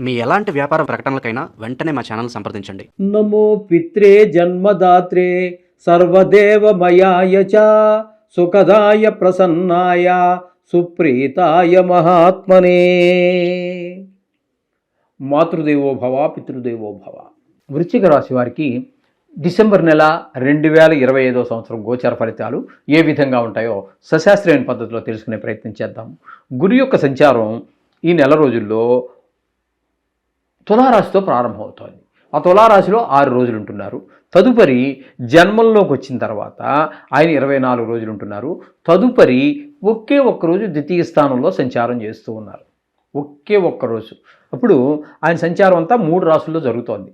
మీ ఎలాంటి వ్యాపార ప్రకటనలకైనా వెంటనే మా ఛానల్ సంప్రదించండి. నమో పిత్రే జన్మదాత్రే సర్వదేవమయాయ చ సుఖదాయ ప్రసన్నాయ సుప్రీతాయ మహాత్మనే. మాతృదేవో భవ పితృదేవో భవ. వృశ్చిక రాశి వారికి డిసెంబర్ నెల 2025 సంవత్సరం గోచర ఫలితాలు ఏ విధంగా ఉంటాయో సశాస్త్రీయ పద్ధతిలో తెలుసుకునే ప్రయత్నం చేద్దాం. గురు యొక్క సంచారం ఈ నెల రోజుల్లో తులారాశితో ప్రారంభమవుతోంది. ఆ తులారాశిలో 6 రోజులు ఉంటున్నారు. తదుపరి జన్మంలోకి వచ్చిన తర్వాత ఆయన 24 రోజులు ఉంటున్నారు. తదుపరి ఒకే ఒక్కరోజు ద్వితీయ స్థానంలో సంచారం చేస్తూ ఉన్నారు. ఒకే ఒక్కరోజు. అప్పుడు ఆయన సంచారం అంతా 3 రాశుల్లో జరుగుతోంది.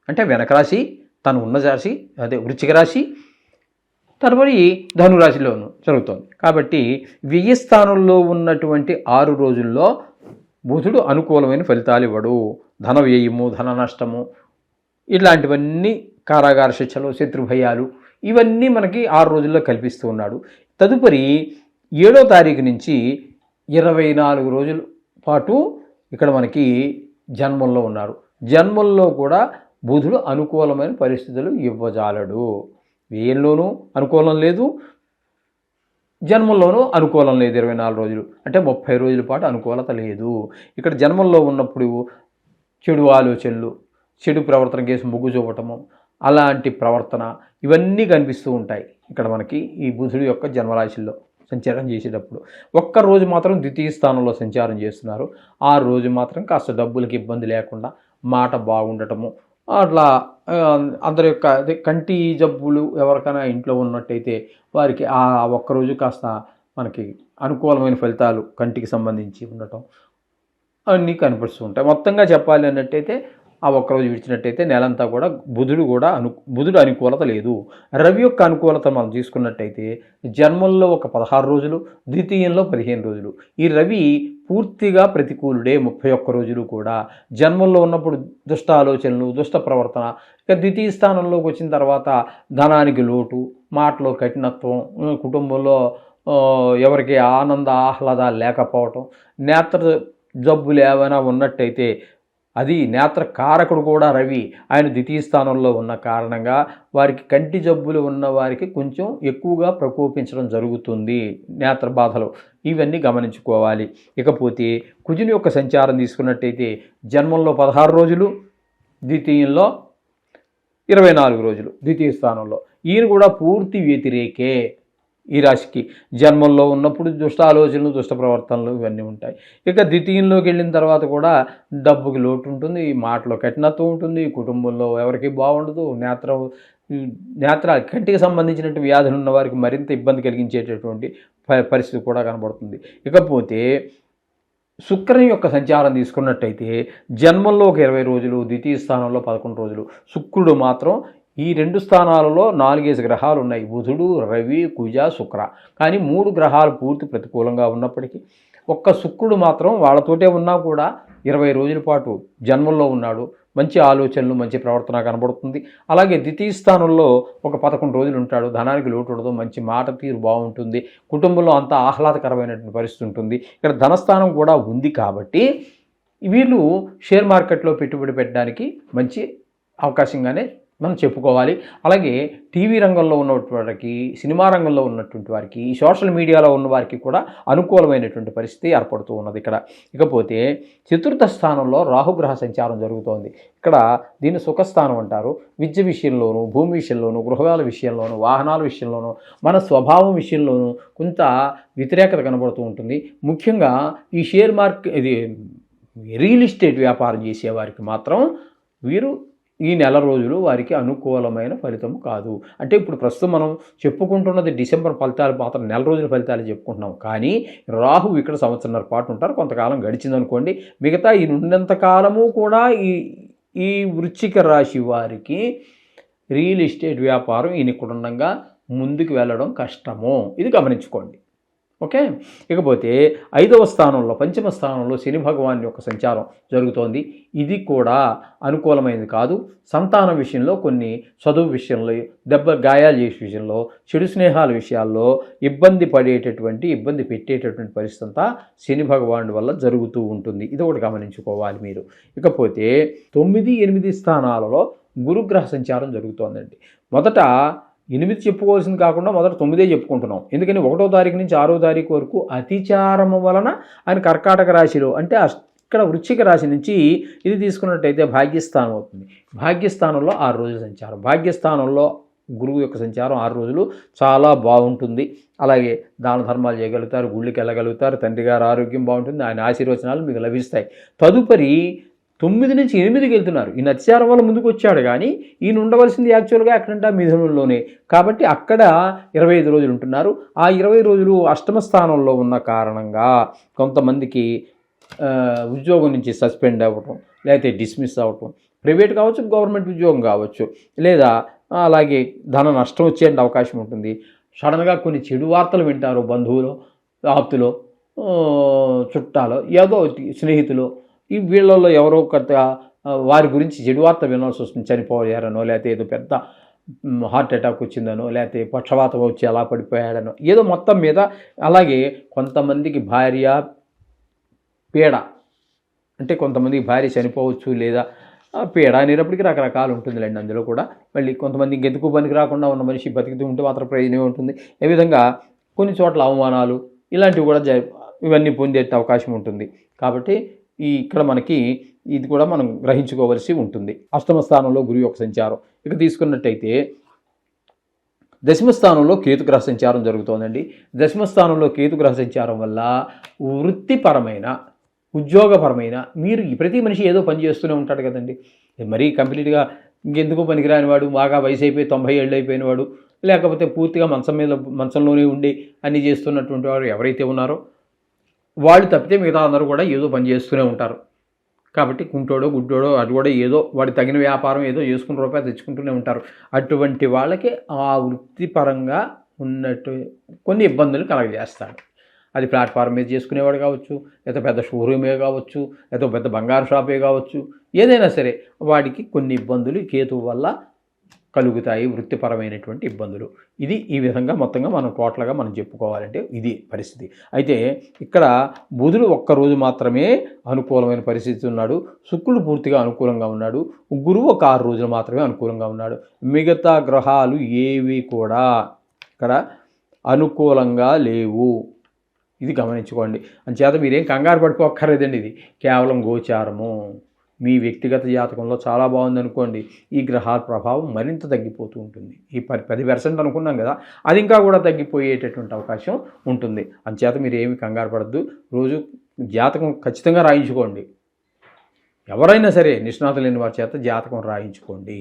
అంటే వెనక రాశి, తను ఉన్న రాశి అదే వృశ్చిక రాశి, తదుపరి ధనురాశిలోనూ జరుగుతోంది. కాబట్టి వ్యయ స్థానంలో ఉన్నటువంటి 6 రోజుల్లో బుధుడు అనుకూలమైన ఫలితాలు ఇవ్వడు. ధన వ్యయము, ధన నష్టము, ఇట్లాంటివన్నీ కారాగార శిక్షలు, శత్రుభయాలు, ఇవన్నీ మనకి 6 రోజుల్లో కల్పిస్తూ ఉన్నాడు. తదుపరి 7వ తారీఖు నుంచి 24 రోజుల పాటు ఇక్కడ మనకి జన్మంలో ఉన్నారు. జన్మంలో కూడా బుధుడు అనుకూలమైన పరిస్థితులు ఇవ్వజాలడు. వ్యయంలోనూ అనుకూలం లేదు, జన్మంలోనూ అనుకూలం లేదు. 24 రోజులు అంటే 30 రోజుల పాటు అనుకూలత లేదు. ఇక్కడ జన్మంలో ఉన్నప్పుడు చెడు ఆలోచనలు, చెడు ప్రవర్తన కేసు మొగ్గు చూపటము, అలాంటి ప్రవర్తన ఇవన్నీ కనిపిస్తూ ఉంటాయి ఇక్కడ మనకి ఈ బుధుడు యొక్క జన్మరాశిలో సంచారం చేసేటప్పుడు. ఒక్కరోజు మాత్రం ద్వితీయ స్థానంలో సంచారం చేస్తున్నారు. ఆ రోజు మాత్రం కాస్త డబ్బులకి ఇబ్బంది లేకుండా మాట బాగుండటము, అట్లా అందరి యొక్క కంటి జబ్బులు ఎవరికైనా ఇంట్లో ఉన్నట్టయితే వారికి ఆ ఒక్కరోజు కాస్త మనకి అనుకూలమైన ఫలితాలు కంటికి సంబంధించి ఉండటం అన్నీ కనిపిస్తూ ఉంటాయి. మొత్తంగా చెప్పాలి అన్నట్టయితే ఆ ఒక్కరోజు విడిచినట్టయితే నెలంతా కూడా బుధుడు అనుకూలత లేదు. రవి యొక్క అనుకూలత మనం తీసుకున్నట్టయితే జన్మంలో ఒక 16 రోజులు, ద్వితీయంలో 15 రోజులు. ఈ రవి పూర్తిగా ప్రతికూలుడే 31 రోజులు కూడా. జన్మంలో ఉన్నప్పుడు దుష్ట ఆలోచనలు, దుష్ట ప్రవర్తన. ఇక ద్వితీయ స్థానంలోకి వచ్చిన తర్వాత ధనానికి లోటు, మాటలో కఠినత్వం, కుటుంబంలో ఎవరికి ఆనంద ఆహ్లాదాలు లేకపోవటం, నేత్ర జబ్బులు ఏమైనా ఉన్నట్టయితే అది నేత్రకారకుడు కూడా రవి ఆయన ద్వితీయ స్థానంలో ఉన్న కారణంగా వారికి కంటి జబ్బులు ఉన్న వారికి కొంచెం ఎక్కువగా ప్రకోపించడం జరుగుతుంది. నేత్ర బాధలు ఇవన్నీ గమనించుకోవాలి. ఇకపోతే కుజుని యొక్క సంచారం తీసుకున్నట్టయితే జన్మంలో 16 రోజులు, ద్వితీయంలో 24 రోజులు ద్వితీయ స్థానంలో. ఈయన కూడా పూర్తి వ్యతిరేకే ఈ రాశికి. జన్మంలో ఉన్నప్పుడు దుష్ట ఆలోచనలు, దుష్ట ప్రవర్తనలు ఇవన్నీ ఉంటాయి. ఇక ద్వితీయంలోకి వెళ్ళిన తర్వాత కూడా డబ్బుకి లోటు ఉంటుంది, మాటలో కఠినత్వం ఉంటుంది, కుటుంబంలో ఎవరికి బాగుండదు, నేత్ర కంటికి సంబంధించినటువంటి వ్యాధులు ఉన్న వారికి మరింత ఇబ్బంది కలిగించేటటువంటి పరిస్థితి కూడా కనబడుతుంది. ఇకపోతే శుక్రుని యొక్క సంచారం తీసుకున్నట్టయితే జన్మంలో ఒక 20 రోజులు, ద్వితీయ స్థానంలో 11 రోజులు. శుక్రుడు మాత్రం ఈ 2 స్థానాలలో 4 గ్రహాలు ఉన్నాయి. బుధుడు, రవి, కుజ, శుక్ర. కానీ 3 గ్రహాలు పూర్తి ప్రతికూలంగా ఉన్నప్పటికీ ఒక్క శుక్రుడు మాత్రం వాళ్ళతోటే ఉన్నా కూడా 20 రోజుల పాటు జన్మంలో ఉన్నాడు. మంచి ఆలోచనలు, మంచి ప్రవర్తన కనబడుతుంది. అలాగే ద్వితీయ స్థానంలో ఒక 11 రోజులు ఉంటాడు. ధనానికి లోటు ఉండదు, మంచి మాట తీరు బాగుంటుంది, కుటుంబంలో అంతా ఆహ్లాదకరమైనటువంటి పరిస్థితి ఉంటుంది. ఇక్కడ ధనస్థానం కూడా ఉంది కాబట్టి వీళ్ళు షేర్ మార్కెట్లో పెట్టుబడి పెట్టడానికి మంచి అవకాశంగానే మనం చెప్పుకోవాలి. అలాగే టీవీ రంగంలో ఉన్నటువంటి వారికి, సినిమా రంగంలో ఉన్నటువంటి వారికి, సోషల్ మీడియాలో ఉన్న వారికి కూడా అనుకూలమైనటువంటి పరిస్థితి ఏర్పడుతూ ఉన్నది ఇక్కడ. ఇకపోతే చతుర్థ స్థానంలో రాహుగ్రహ సంచారం జరుగుతోంది. ఇక్కడ దీన్ని సుఖస్థానం అంటారు. విద్య విషయంలోనూ, భూమి విషయంలోనూ, గృహాల విషయంలోనూ, వాహనాల విషయంలోనూ, మన స్వభావం విషయంలోనూ కొంత వ్యతిరేకత కనబడుతూ ఉంటుంది. ముఖ్యంగా ఈ షేర్ మార్కెట్, ఇది రియల్ ఎస్టేట్ వ్యాపారం చేసేవారికి మాత్రం వీరు ఈ నెల రోజులు వారికి అనుకూలమైన ఫలితం కాదు. అంటే ఇప్పుడు ప్రస్తుతం మనం చెప్పుకుంటున్నది డిసెంబర్ ఫలితాలు మాత్రం నెల రోజుల ఫలితాలు చెప్పుకుంటున్నాం. కానీ రాహు ఇక్కడ సంవత్సరంన్నర పాటు ఉంటారు. కొంతకాలం గడిచిందనుకోండి, మిగతా ఈ ఉన్నంతకాలము కూడా ఈ వృశ్చిక రాశి వారికి రియల్ ఎస్టేట్ వ్యాపారం ఈయన ఇక్కడ ఉండగా ముందుకు వెళ్ళడం కష్టము. ఇది గమనించుకోండి. ఓకే. ఇకపోతే 5వ స్థానంలో, పంచమ స్థానంలో శని భగవాన్ యొక్క సంచారం జరుగుతోంది. ఇది కూడా అనుకూలమైనది కాదు. సంతానం విషయంలో, కొన్ని చదువు విషయంలో, గాయాలు చేసే విషయంలో, చెడు స్నేహాల విషయాల్లో ఇబ్బంది పెట్టేటటువంటి పరిస్థితి అంతా శని భగవానుడి వల్ల జరుగుతూ ఉంటుంది. ఇది ఒకటి గమనించుకోవాలి మీరు. ఇకపోతే 9, 8 స్థానాలలో గురుగ్రహ సంచారం జరుగుతోందండి. మొదట 8 చెప్పుకోవాల్సింది కాకుండా మొదట 9 చెప్పుకుంటున్నాం. ఎందుకని 1వ తారీఖు నుంచి 6వ తారీఖు వరకు అతిచారము వలన ఆయన కర్కాటక రాశిలో, అంటే ఇక్కడ వృశ్చిక రాశి నుంచి ఇది తీసుకున్నట్టయితే భాగ్యస్థానం అవుతుంది. భాగ్యస్థానంలో 6 రోజుల సంచారం. భాగ్యస్థానంలో గురువు యొక్క సంచారం 6 రోజులు చాలా బాగుంటుంది. అలాగే దాన ధర్మాలు చేయగలుగుతారు, గుళ్ళకి వెళ్ళగలుగుతారు, తండ్రి గారి ఆరోగ్యం బాగుంటుంది, ఆయన ఆశీర్వచనాలు మీకు లభిస్తాయి. తదుపరి 9 నుంచి 8కి వెళ్తున్నారు. ఈయన అతిచారం వల్ల ముందుకు వచ్చాడు, కానీ ఈయన ఉండవలసింది యాక్చువల్గా ఎక్కడంటే మిథునంలోనే. కాబట్టి అక్కడ 25 రోజులు ఉంటున్నారు. ఆ 20 రోజులు అష్టమ స్థానంలో ఉన్న కారణంగా కొంతమందికి ఉద్యోగం నుంచి సస్పెండ్ అవ్వటం, లేకపోతే డిస్మిస్ అవ్వటం, ప్రైవేట్ కావచ్చు, గవర్నమెంట్ ఉద్యోగం కావచ్చు, లేదా అలాగే ధన నష్టం వచ్చే అవకాశం ఉంటుంది. సడన్గా కొన్ని చెడు వార్తలు వింటారు, బంధువులు, ఆప్తులు, చుట్టాలు, ఏదో స్నేహితులు, ఈ వీళ్ళల్లో ఎవరో వారి గురించి చెడు వార్త వినాల్సి వస్తుంది. చనిపోయారనో, లేకపోతే ఏదో పెద్ద హార్ట్ అటాక్ వచ్చిందనో, లేకపోతే పక్షవాతం వచ్చి అలా పడిపోయాడనో, ఏదో మొత్తం మీద. అలాగే కొంతమందికి భార్య పీడ, అంటే కొంతమందికి భార్య చనిపోవచ్చు, లేదా పీడ అనేటప్పటికీ రకరకాలు ఉంటుందిలేండి. అందులో కూడా మళ్ళీ కొంతమంది ఇంకెందుకు పనికి రాకుండా ఉన్న మనిషి బతికితూ ఉంటే మాత్రం ప్రయోజనం ఉంటుంది. ఈ విధంగా కొన్ని చోట్ల అవమానాలు ఇలాంటివి కూడా ఇవన్నీ పొందే అవకాశం ఉంటుంది. కాబట్టి ఇక్కడ మనకి ఇది కూడా మనం గ్రహించుకోవలసి ఉంటుంది. అష్టమ స్థానంలో గురువు యొక్క సంచారం. ఇక తీసుకున్నట్టయితే దశమ స్థానంలో కేతుగ్రహ సంచారం జరుగుతోందండి. దశమ స్థానంలో కేతుగ్రహ సంచారం వల్ల వృత్తిపరమైన, ఉద్యోగపరమైన, మీరు ప్రతి మనిషి ఏదో పని చేస్తూనే ఉంటాడు కదండి. మరీ కంప్లీట్గా ఇంకెందుకు పనికిరాని వాడు, బాగా వయసు అయిపోయి 90 ఏళ్ళు అయిపోయిన వాడు, లేకపోతే పూర్తిగా మంచంలోనే ఉండి అన్నీ చేస్తున్నటువంటి వారు ఎవరైతే ఉన్నారో వాళ్ళు తప్పితే మిగతా అందరూ కూడా ఏదో పని చేస్తూనే ఉంటారు. కాబట్టి కుంటోడో గుడ్డోడో అది కూడా ఏదో వాడి తగిన వ్యాపారం ఏదో చేసుకుని రూపాయలు తెచ్చుకుంటూనే ఉంటారు. అటువంటి వాళ్ళకి ఆ వృత్తిపరంగా ఉన్నట్టు కొన్ని ఇబ్బందులు కలగజేస్తాడు. అది ప్లాట్ఫామ్ మీద చేసుకునేవాడు కావచ్చు, లేదా పెద్ద షోరూమే కావచ్చు, లేదా పెద్ద బంగారు షాపే కావచ్చు, ఏదైనా సరే వాడికి కొన్ని ఇబ్బందులు కేతువు వల్ల కలుగుతాయి, వృత్తిపరమైనటువంటి ఇబ్బందులు. ఇది ఈ విధంగా మొత్తంగా మనం టోటల్గా మనం చెప్పుకోవాలంటే ఇది పరిస్థితి. అయితే ఇక్కడ బుధుడు ఒక్కరోజు మాత్రమే అనుకూలమైన పరిస్థితి ఉన్నాడు. శుక్రుడు పూర్తిగా అనుకూలంగా ఉన్నాడు. గురువు ఒక 6 రోజులు మాత్రమే అనుకూలంగా ఉన్నాడు. మిగతా గ్రహాలు ఏవి కూడా ఇక్కడ అనుకూలంగా లేవు. ఇది గమనించుకోండి. అంచేత మీరేం కంగారు పడిపోక్కర్లేదండి. ఇది కేవలం గోచారము. మీ వ్యక్తిగత జాతకంలో చాలా బాగుందనుకోండి, ఈ గ్రహాల ప్రభావం మరింత తగ్గిపోతూ ఉంటుంది. ఈ 10% అనుకున్నాం కదా, అది ఇంకా కూడా తగ్గిపోయేటటువంటి అవకాశం ఉంటుంది. అంచేత మీరు ఏమి కంగారు పడద్దు. రోజు జాతకం ఖచ్చితంగా రాయించుకోండి. ఎవరైనా సరే నిష్ణాతులు లేని వారి చేత జాతకం రాయించుకోండి,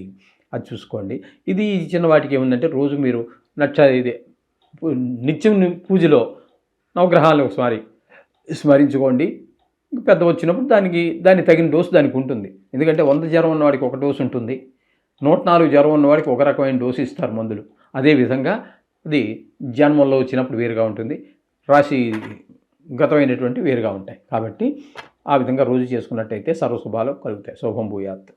అది చూసుకోండి. ఇది చిన్న వాటికి ఏముందంటే, రోజు మీరు నిత్యం పూజలో నవగ్రహాలను ఒకసారి స్మరించుకోండి. పెద్ద వచ్చినప్పుడు దానికి తగిన డోసు దానికి ఉంటుంది. ఎందుకంటే 100 జ్వరం ఉన్నవాడికి ఒక డోసు ఉంటుంది, 104 జ్వరం ఉన్నవాడికి ఒక రకమైన డోసు ఇస్తారు మందులు. అదేవిధంగా అది జన్మంలో వచ్చినప్పుడు వేరుగా ఉంటుంది, రాశి గతమైనటువంటి వేరుగా ఉంటాయి. కాబట్టి ఆ విధంగా రోజు చేసుకున్నట్టయితే సర్వశుభాలు కలుగుతాయి. శుభం భూయాత్.